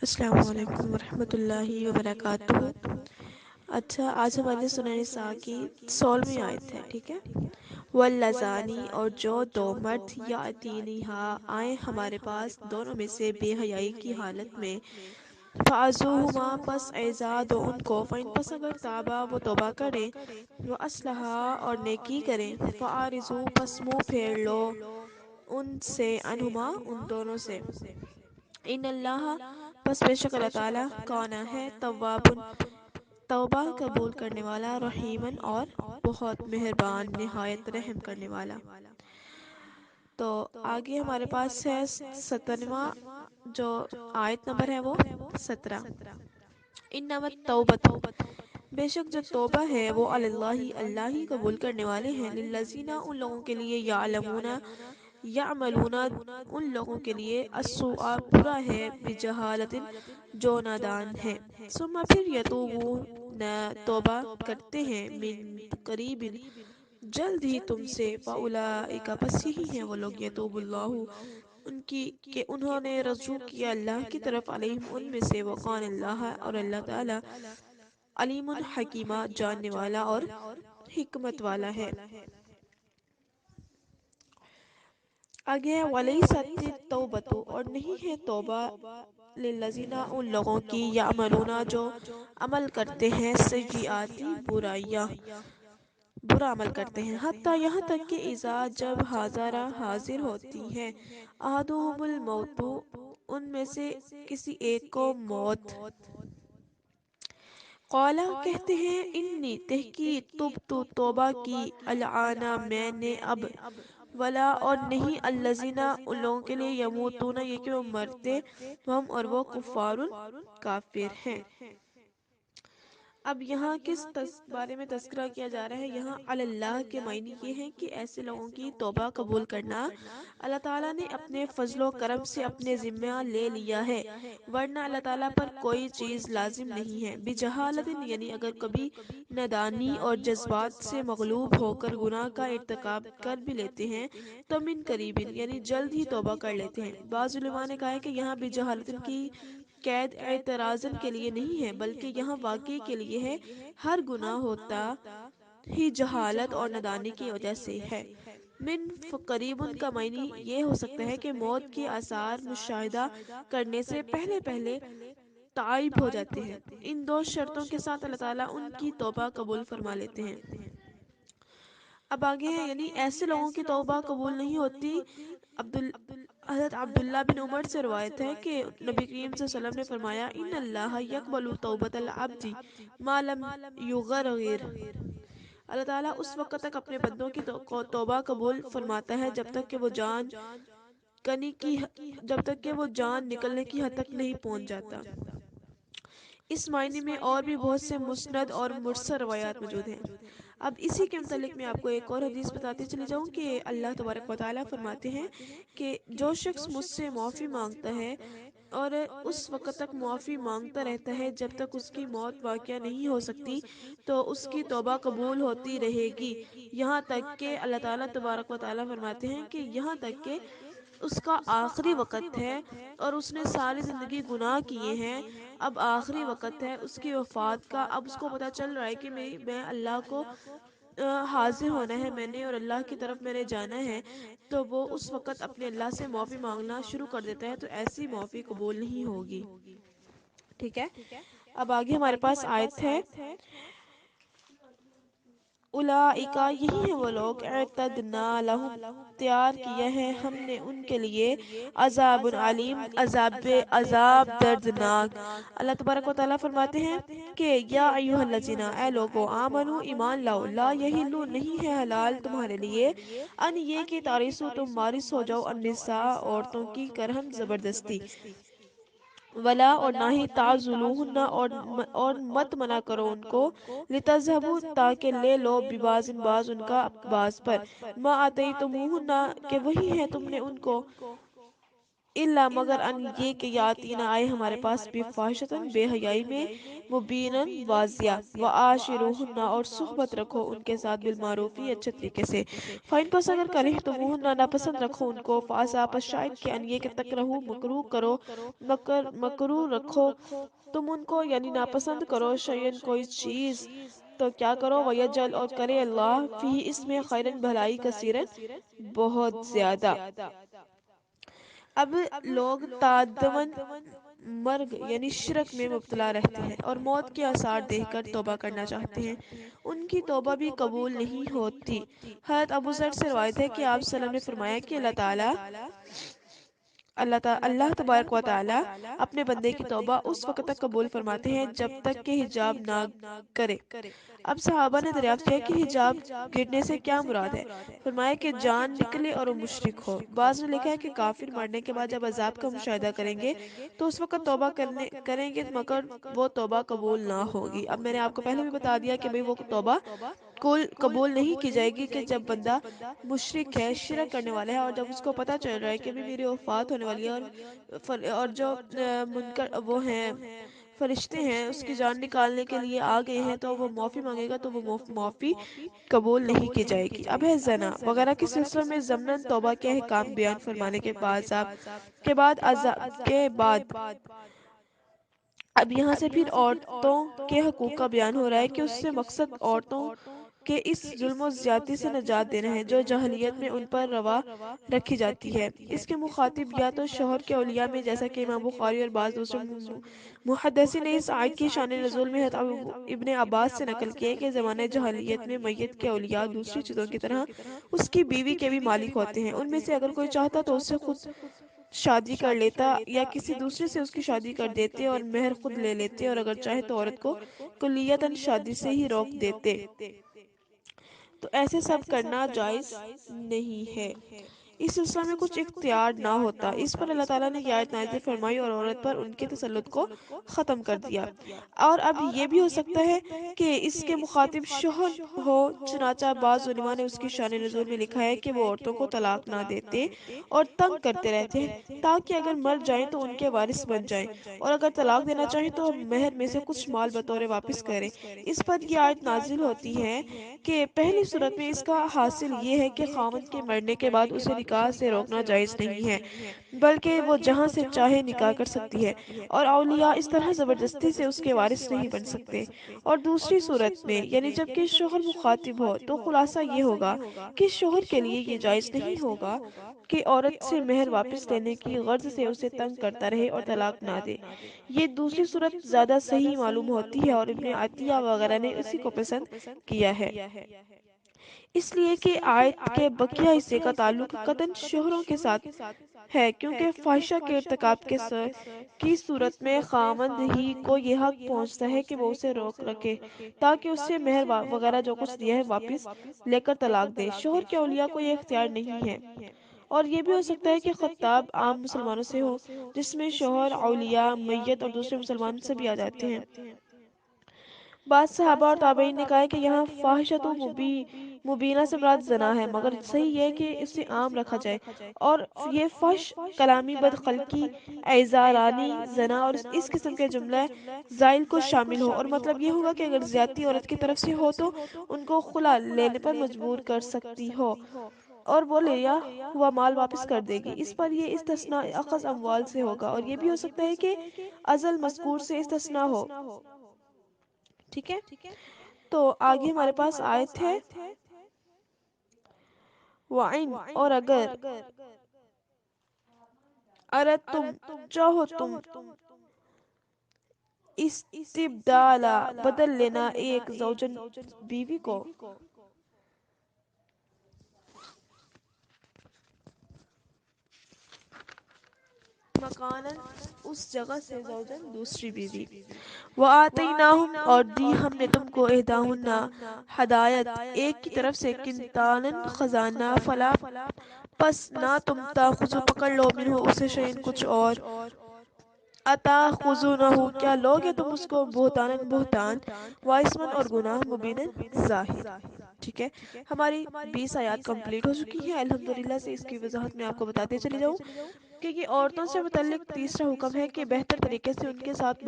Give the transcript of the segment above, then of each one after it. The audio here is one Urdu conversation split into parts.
السلام علیکم ورحمۃ اللہ وبرکاتہ۔ اچھا، آج ہماری سورہ نساء کی 16ویں آیت ہے، ٹھیک ہے۔ واللذانی، اور جو دو مرد یاتینہا آئیں ہمارے پاس دونوں میں سے بے حیائی کی حالت میں، فعزوہما، پس ایذا دو ان کو، فإن، پس اگر تابا وہ توبہ کریں، واصلحا، اور نیکی کریں، فاعرضوا، پس منہ پھیر لو ان سے، عنہما، ان دونوں سے۔ ان اللہ، پس بے شک اللہ تعالیٰ، کانا ہے، توابن، توبہ قبول کرنے والا، رحیمن، اور بہت مہربان، نہایت رحم کرنے والا۔ تو آگے ہمارے پاس ہے 17واں جو آیت نمبر ہے وہ 17۔ انما التوبۃ، بے شک جو توبہ ہے وہ علی اللہ، اللہ ہی قبول کرنے والے ہیں، للذین، ان لوگوں کے لیے، یعلمون، یعملون، ان لوگوں کے لیے، السوء، برا ہے، بجہالت، جو نادان ہے، ثم، پھر، یتوبون، توبہ کرتے ہیں، من قریب، جلد ہی تم سے، فاولئک، پس یہی ہیں وہ لوگ، یتوب اللہ، ان کی کہ انہوں نے رجوع کیا اللہ کی طرف، علیہم، ان میں سے، وقان اللہ، اور اللہ تعالی، علیم حکیمہ، جاننے والا اور حکمت والا ہے۔ آگے ہے وَلَيْسَتِ التَّوْبَةُ، اور نہیں ہے توبہ، للذین، ان لوگوں کی، یعملون، جو عمل کرتے ہیں، سیئات، برائیاں، برا عمل کرتے ہیں، حتیٰ، یہاں تک کہ، اذا، جب، حاضر ہوتی ہے، احدہم الموت، ان میں سے کسی ایک کو موت، قالا، کہتے ہیں، انی، تحقیق، تبت، توبہ کی، الآن، میں نے اب، ولا، اور نہیں، الذین، ان لوگوں کے لیے، یموتون، یہ کہ وہ مرتے، ہم، اور وہ، کفار، کافر ہیں۔ اب یہاں کس بارے میں تذکرہ کیا جا رہا ہے؟ یہاں اللہ کے معنی یہ ہیں کہ ایسے لوگوں کی توبہ قبول کرنا اللہ تعالیٰ نے اپنے فضل و کرم سے اپنے ذمہ لے لیا ہے، ورنہ اللہ تعالیٰ پر کوئی چیز لازم نہیں ہے۔ بجہالت، یعنی اگر کبھی نادانی اور جذبات سے مغلوب ہو کر گناہ کا ارتکاب کر بھی لیتے ہیں تو من قریب، یعنی جلد ہی توبہ کر لیتے ہیں۔ بعض علماء نے کہا ہے کہ یہاں بجہالت کی قید اعتراضن کے لیے نہیں ہے، بلکہ یہاں واقعی کے لیے ہے، ہر گناہ ہوتا ہی جہالت اور نادانی کی وجہ سے ہے۔ من قریبن کا معنی یہ ہو سکتا ہے کہ موت کے آثار مشاہدہ کرنے سے پہلے پہلے تائب ہو جاتے ہیں۔ ان دو شرطوں کے ساتھ اللہ تعالیٰ ان کی توبہ قبول فرما لیتے ہیں۔ اب آگے ہیں، یعنی ایسے لوگوں کی توبہ قبول نہیں ہوتی۔ حضرت عبداللہ بن عمر سے روایت ہے کہ نبی کریم صلی اللہ علیہ وسلم نے فرمایا، ان اللہ یقبل توبۃ العبد ما لم یغرغر، اللہ تعالیٰ اس وقت تک اپنے بندوں کی توبہ قبول فرماتا ہے جب تک کہ وہ جان نکلنے کی حد تک نہیں پہنچ جاتا۔ اس معنی میں اور بھی بہت سے مسند اور مرسل روایات موجود ہیں۔ اب اسی کے متعلق میں آپ کو ایک اور حدیث بتاتی چلی جاؤں کہ اللہ تبارک و تعالیٰ فرماتے ہیں کہ جو شخص مجھ سے معافی مانگتا ہے اور اس وقت تک معافی مانگتا رہتا ہے جب تک اس کی موت واقعہ نہیں ہو سکتی، تو اس کی توبہ قبول ہوتی رہے گی، یہاں تک کہ اللہ تعالیٰ تبارک و تعالیٰ فرماتے ہیں کہ یہاں تک کہ اس کا آخری وقت ہے اور اس نے ساری زندگی گناہ کیے ہیں، اب آخری وقت ہے اس کی وفات کا، اب اس کو پتہ چل رہا ہے کہ میں اللہ کو حاضر ہونا ہے میں نے، اور اللہ کی طرف میں نے جانا ہے، تو وہ اس وقت اپنے اللہ سے معافی مانگنا شروع کر دیتا ہے، تو ایسی معافی قبول نہیں ہوگی۔ ٹھیک ہے، اب آگے ہمارے پاس آیت ہے، اولئک، یہی ہیں وہ لوگ، اعتدنا لہم، تیار کیا ہے ہم نے ان کے لیے، عذاب علیم، عذاب دردناک۔ اللہ تبارک و تعالیٰ فرماتے ہیں کہ یا ایھا الذین، اے لوگو، آمنو، ایمان لاؤ، لا یحل، نہیں ہے حلال تمہارے لیے، ان، یہ کہ تارثوا، تم وارث ہو جاؤ، النساء، عورتوں کی، کرہن، زبردستی، ولا، اور نہ ہی تعضلوہن، اور مت منع کرو ان کو، لتذہبوا، تاکہ لے لو، ببعض، بعض ان کا بعض پر، ما آتیتموہن، کہ وہی ہے تم نے ان کو، الا مگر ان یہ کہ یاتی نہ آئے ہمارے پاس بے فاحشتن بے حیائی میں مبینن واضح و عاشروہن اور صحبت رکھو ان کے ساتھ بالمعروفی اچھے طریقے سے فائن پس اگر کرہ تمہن ناپسند رکھو ان کو فاسا پس شاید کہ ان یہ کہ تک رہو مکرو کرو مکرو رکھو تم ان کو یعنی ناپسند کرو شیئن کوئی چیز تو کیا کرو ویجل اور کرے اللہ فی اس میں خیرن بھلائی کثیرن بہت زیادہ اب لوگ تادون مرگ یعنی شرک میں مبتلا رہتے ہیں اور موت کے آثار دیکھ کر توبہ کرنا چاہتے ہیں ان کی توبہ بھی قبول نہیں ہوتی حضرت ابو ذر سے روایت ہے کہ آپ صلی اللہ علیہ وسلم نے فرمایا کہ اللہ تبارک و تعالی اپنے بندے کی توبہ اس وقت تک قبول فرماتے ہیں جب تک کہ حجاب نہ کرے اب صحابہ نے دریافت کیا کہ حجاب گرنے سے کیا مراد ہے فرمایا کہ جان نکلے اور وہ مشرک ہو بعض نے لکھا ہے کہ کافر مرنے کے بعد جب عذاب کا مشاہدہ کریں گے تو اس وقت توبہ کریں گے مگر وہ توبہ قبول نہ ہوگی اب میں نے آپ کو پہلے بھی بتا دیا کہ بھئی وہ توبہ قبول نہیں کی جائے گی کہ جب بندہ مشرک ہے شرک کرنے والا ہے اور جب اس کو پتہ چل رہا ہے کہ بھی میری وفات ہونے والی ہے اور جو منکر وہ ہیں فرشتے ہیں اس کی جان نکالنے کے لیے آ گئے ہیں تو وہ معافی مانگے گا تو وہ معافی قبول نہیں کی جائے گی اب ہے زنا وغیرہ کے سلسلوں میں ضمن توبہ کے احکام بیان فرمانے کے بعد اب یہاں سے پھر عورتوں کے حقوق کا بیان ہو رہا ہے کہ اس سے مقصد عورتوں کہ اس ظلم و زیادتی سے نجات دینا ہے جو جاہلیت میں ان پر روا رکھی جاتی ہے اس کے مخاطب یا تو شوہر کے اولیاء میں جیسا کہ امام بخاری اور بعض دوسرے محدثین نے اس آیت کی شان نزول میں ابن عباس سے نقل کیے کہ زمانہ جاہلیت میں میت کے اولیاء دوسری چیزوں کی طرح اس کی بیوی کے بھی مالک ہوتے ہیں ان میں سے اگر کوئی چاہتا تو اس سے خود شادی کر لیتا یا کسی دوسرے سے اس کی شادی کر دیتے اور مہر خود لے لیتے اور اگر چاہے تو عورت کو کلیتاً شادی سے ہی روک دیتے تو ایسے سب کرنا جائز نہیں ہے اس سلسلہ میں کچھ اختیار نہ ہوتا اس پر اللہ تعالیٰ نے یہ آیت نازل فرمائی اور عورت پر ان کے تسلط کو ختم کر دیا اور اب یہ بھی ہو سکتا ہے کہ اس کے مخاطب شوہر ہو چنانچہ بعض علماء نے اس کی شان نزول میں لکھا ہے کہ وہ عورتوں کو طلاق نہ دیتے اور تنگ کرتے رہتے ہیں تاکہ اگر مر جائیں تو ان کے وارث بن جائیں اور اگر طلاق دینا چاہیں تو مہر میں سے کچھ مال بطور واپس کریں اس پر یہ آیت نازل ہوتی ہے کہ پہلی صورت میں اس کا حاصل یہ ہے کہ خاوند کے مرنے کے بعد اسے نکاح سے روکنا جائز نہیں ہے بلکہ وہ جہاں سے چاہے نکاح کر سکتی ہے اور اولیاء اس طرح زبردستی سے اس کے وارث نہیں بن سکتے اور دوسری صورت میں یعنی جب کہ شوہر مخاطب ہو تو خلاصہ یہ ہوگا کہ شوہر کے لیے یہ جائز نہیں ہوگا کہ عورت سے مہر واپس لینے کی غرض سے اسے تنگ کرتا رہے اور طلاق نہ دے یہ دوسری صورت زیادہ صحیح معلوم ہوتی ہے اور ابن عطیہ وغیرہ نے اسی کو پسند کیا ہے اس لیے کہ آیت کے بقیہ حصے کا تعلق قطعاً شوہروں کے ساتھ ہے کیونکہ فاحشہ کے ارتکاب کی صورت میں خاوند ہی کو یہ حق پہنچتا ہے کہ وہ اسے روک رکھے تاکہ اس سے مہر وغیرہ جو کچھ دیا ہے واپس لے کر طلاق دے شوہر کے اولیاء کو یہ اختیار نہیں ہے اور یہ بھی ہو سکتا ہے کہ خطاب عام مسلمانوں سے ہو جس میں شوہر اولیاء میت اور دوسرے مسلمان سے بھی آ جاتے ہیں بعض صحابہ اور تابعین نے کہا ہے کہ یہاں فاحشۃ مبینہ سے مراد زنا ہے مگر صحیح یہ ہے کہ اسے عام رکھا جائے اور یہ فحش کلامی بدخلقی اعزارانی زنا اور اس قسم کے جملہ زائل کو شامل ہو اور مطلب یہ ہوگا کہ اگر زیادتی عورت کی طرف سے ہو تو ان کو خلا لینے پر مجبور کر سکتی ہو اور وہ لیا ہوا مال واپس کر دے گی اس پر یہ استثناء اخذ اموال سے ہوگا اور یہ بھی ہو سکتا ہے کہ ازل مذکور سے استثناء ہو ٹھیک ہے تو آگے ہمارے پاس آیت ہے وَإِنْ اور اگر تم چاہو تم استبدالا بدل لینا ایک زوجن بیوی کو مکانن اس جگہ سے زوجن دوسری بیوی وآتیناہم اور دی ہم نے تم کو اہداہن ہدایت ایک کی طرف سے کنتانن خزانہ فلا پس نہ تم تاخذو پکڑ لو منہ اسے شیئن کچھ اور اتاخذونہ کیا لوگے تم اس کو بہتانن بہتان واسمن اور گناہ مبینن ظاہر ٹھیک ہے، ہماری 20 آیات کمپلیٹ ہو چکی ہیں الحمدللہ سے۔ اس کی وضاحت میں آپ کو بتاتے چلی جاؤں کہ یہ عورتوں سے متعلق تیسرا حکم ہے کہ بہتر طریقے سے ان کے ساتھ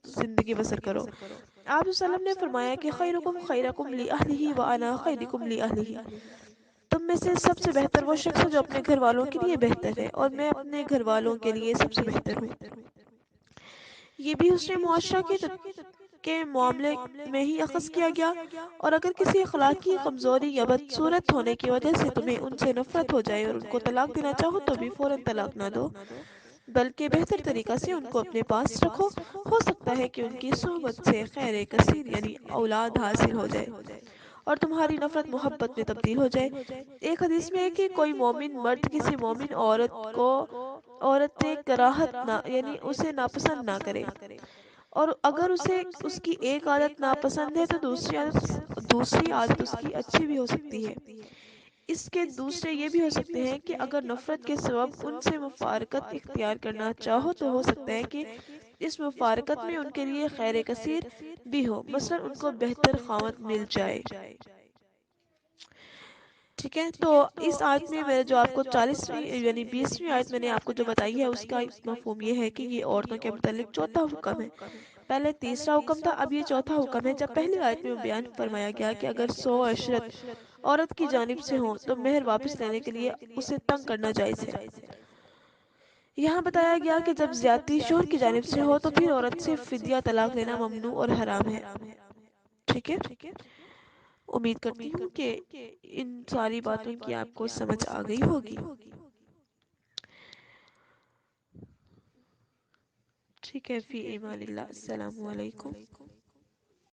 زندگی بسر کرو۔ آپ وسلم نے فرمایا کہ خیرکم خیرکم لأہلہ وانا خیرکم لأہلہ، تم میں سے سب سے بہتر وہ شخص ہے جو اپنے گھر والوں کے لیے بہتر ہے، اور میں اپنے گھر والوں کے لیے سب سے بہتر ہوں۔ یہ بھی حسن معاشرہ کے معاملے میں ہی اخذ کیا گیا، اور اگر کسی اخلاقی کمزوری یا بدصورت ہونے کی وجہ سے تمہیں ان سے نفرت ہو جائے اور ان کو طلاق دینا چاہو تو بھی فوراً طلاق نہ دو، بلکہ بہتر طریقہ سے ان کو اپنے پاس رکھو، ہو سکتا ہے کہ ان کی صحبت سے خیر کثیر یعنی اولاد حاصل ہو جائے اور تمہاری نفرت محبت میں تبدیل ہو جائے۔ ایک حدیث میں ہے کہ کوئی مومن مرد کسی مومن عورت سے کراہت نہ یعنی اسے ناپسند نہ کرے، اور اگر اسے اس کی ایک عادت ناپسند ہے تو دوسری عادت اس کی اچھی بھی ہو سکتی ہے۔ اس کے دوسرے یہ بھی ہو سکتے ہیں کہ اگر نفرت کے سبب ان سے مفارقت اختیار کرنا چاہو تو ہو سکتا ہے کہ اس مفارقت میں ان کے لیے خیر کثیر بھی ہو، مثلا ان کو بہتر خاوند مل جائے۔ ٹھیک ہے، تو اس آیت میں میں جو آپ کو 40ویں یعنی 20ویں آیت میں نے آپ کو جو بتائی ہے اس کا مفہوم یہ ہے کہ یہ عورتوں کے متعلق چوتھا حکم ہے۔ پہلے تیسرا حکم تھا، اب یہ چوتھا حکم ہے۔ جب پہلی آیت میں بیان فرمایا گیا کہ اگر 100 عشرت عورت کی جانب سے ہوں تو مہر واپس لینے کے لیے اسے تنگ کرنا جائز ہے۔ یہاں بتایا گیا کہ جب زیادتی شوہر کی جانب سے ہو تو پھر عورت سے فدیہ طلاق لینا ممنوع اور حرام ہے۔ ٹھیک ہے، امید کرتی ہوں کہ ان ساری باتوں کی آپ کو سمجھ آ گئی ہوگی۔ ٹھیک ہے، فی امان اللہ، السلام علیکم۔